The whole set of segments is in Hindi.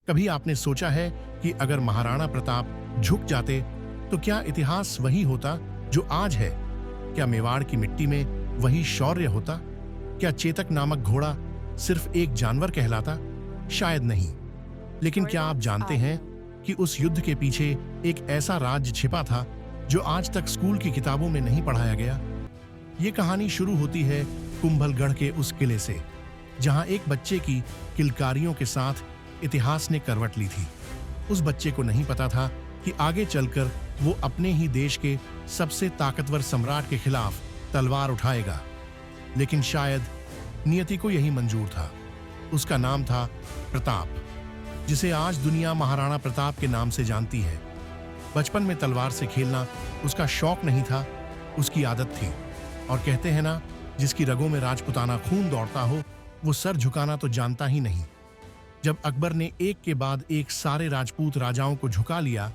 कभी आपने सोचा है कि अगर महाराणा प्रताप झुक जाते तो क्या इतिहास वही होता जो आज है? क्या मेवाड़ की मिट्टी में वही शौर्य होता? क्या चेतक नामक घोड़ा सिर्फ एक जानवर कहलाता? शायद नहीं। लेकिन क्या आप जानते हैं कि उस युद्ध के पीछे एक ऐसा राज छिपा था जो आज तक स्कूल की किताबों में नहीं पढ़ाया गया? ये कहानी शुरू होती है कुंभलगढ़ के उस किले से, जहां एक बच्चे की किलकारियों के साथ इतिहास ने करवट ली थी। उस बच्चे को नहीं पता था कि आगे चलकर वो अपने ही देश के सबसे ताकतवर सम्राट के खिलाफ तलवार उठाएगा। लेकिन शायद नियति को यही मंजूर था। उसका नाम था प्रताप, जिसे आज दुनिया महाराणा प्रताप के नाम से जानती है। बचपन में तलवार से खेलना उसका शौक नहीं था, उसकी आदत थी। और कहते हैं ना, जिसकी रगों में राजपुताना खून दौड़ता हो वो सर झुकाना तो जानता ही नहीं। जब अकबर ने एक के बाद एक सारे राजपूत राजाओं को झुका लिया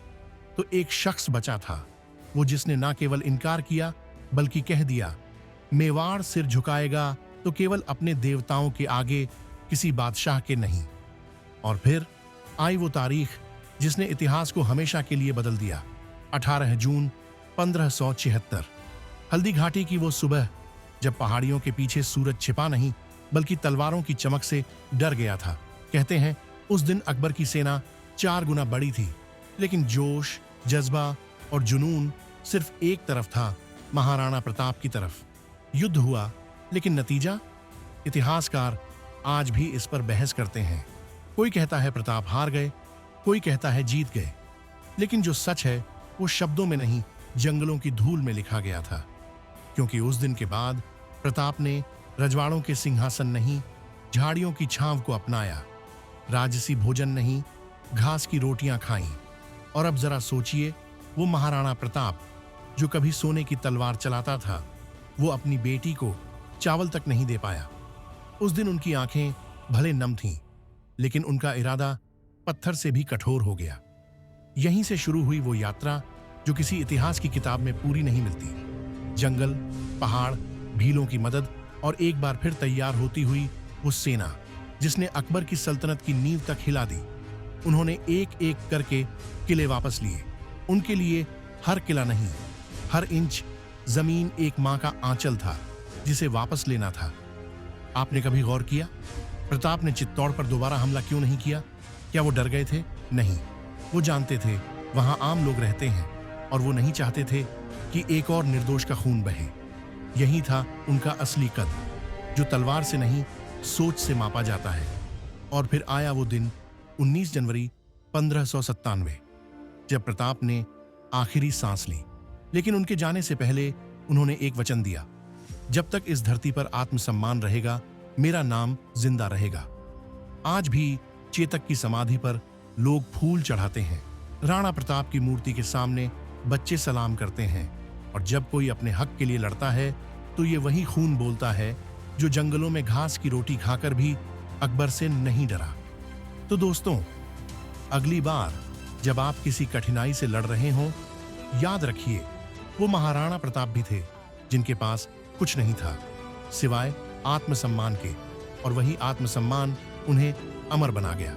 तो एक शख्स बचा था, वो जिसने ना केवल इनकार किया बल्कि कह दिया, मेवाड़ सिर झुकाएगा तो केवल अपने देवताओं के आगे, किसी बादशाह के नहीं। और फिर आई वो तारीख जिसने इतिहास को हमेशा के लिए बदल दिया। 18 जून 1576, हल्दी घाटी की वो सुबह, जब पहाड़ियों के पीछे सूरज छिपा नहीं बल्कि तलवारों की चमक से डर गया था। कहते हैं उस दिन अकबर की सेना 4 गुना बड़ी थी, लेकिन जोश, जज्बा और जुनून सिर्फ एक तरफ था, महाराणा प्रताप की तरफ। युद्ध हुआ, लेकिन नतीजा? इतिहासकार आज भी इस पर बहस करते हैं। कोई कहता है प्रताप हार गए, कोई कहता है जीत गए। लेकिन जो सच है वो शब्दों में नहीं, जंगलों की धूल में लिखा गया था। क्योंकि उस दिन के बाद प्रताप ने रजवाड़ों के सिंहासन नहीं, झाड़ियों की छांव को अपनाया। राजसी भोजन नहीं, घास की रोटियां खाईं। और अब जरा सोचिए, वो महाराणा प्रताप जो कभी सोने की तलवार चलाता था, वो अपनी बेटी को चावल तक नहीं दे पाया। उस दिन उनकी आंखें भले नम थीं, लेकिन उनका इरादा पत्थर से भी कठोर हो गया। यहीं से शुरू हुई वो यात्रा जो किसी इतिहास की किताब में पूरी नहीं मिलती। जंगल, पहाड़, भीलों की मदद और एक बार फिर तैयार होती हुई वो सेना जिसने अकबर की सल्तनत की नींव तक हिला दी। उन्होंने एक एक करके किले वापस लिए। उनके लिए हर किला नहीं, हर इंच जमीन एक मां का आंचल था जिसे वापस लेना था। आपने कभी गौर किया प्रताप ने चित्तौड़ पर दोबारा हमला क्यों नहीं किया? क्या वो डर गए थे? नहीं, वो जानते थे वहां आम लोग रहते हैं और वो नहीं चाहते थे कि एक और निर्दोष का खून बहे। यही था उनका असली कद, जो तलवार से नहीं, सोच से मापा जाता है। और फिर आया वो दिन, 19 जनवरी 1597, जब प्रताप ने आखिरी सांस ली। लेकिन उनके जाने से पहले उन्होंने एक वचन दिया, जब तक इस धरती पर आत्मसम्मान रहेगा, मेरा नाम जिंदा रहेगा। आज भी चेतक की समाधि पर लोग फूल चढ़ाते हैं, राणा प्रताप की मूर्ति के सामने बच्चे सलाम करते हैं। और जब कोई अपने हक के लिए लड़ता है तो ये वही खून बोलता है जो जंगलों में घास की रोटी खाकर भी अकबर से नहीं डरा। तो दोस्तों, अगली बार जब आप किसी कठिनाई से लड़ रहे हों, याद रखिए वो महाराणा प्रताप भी थे जिनके पास कुछ नहीं था सिवाय आत्मसम्मान के, और वही आत्मसम्मान उन्हें अमर बना गया।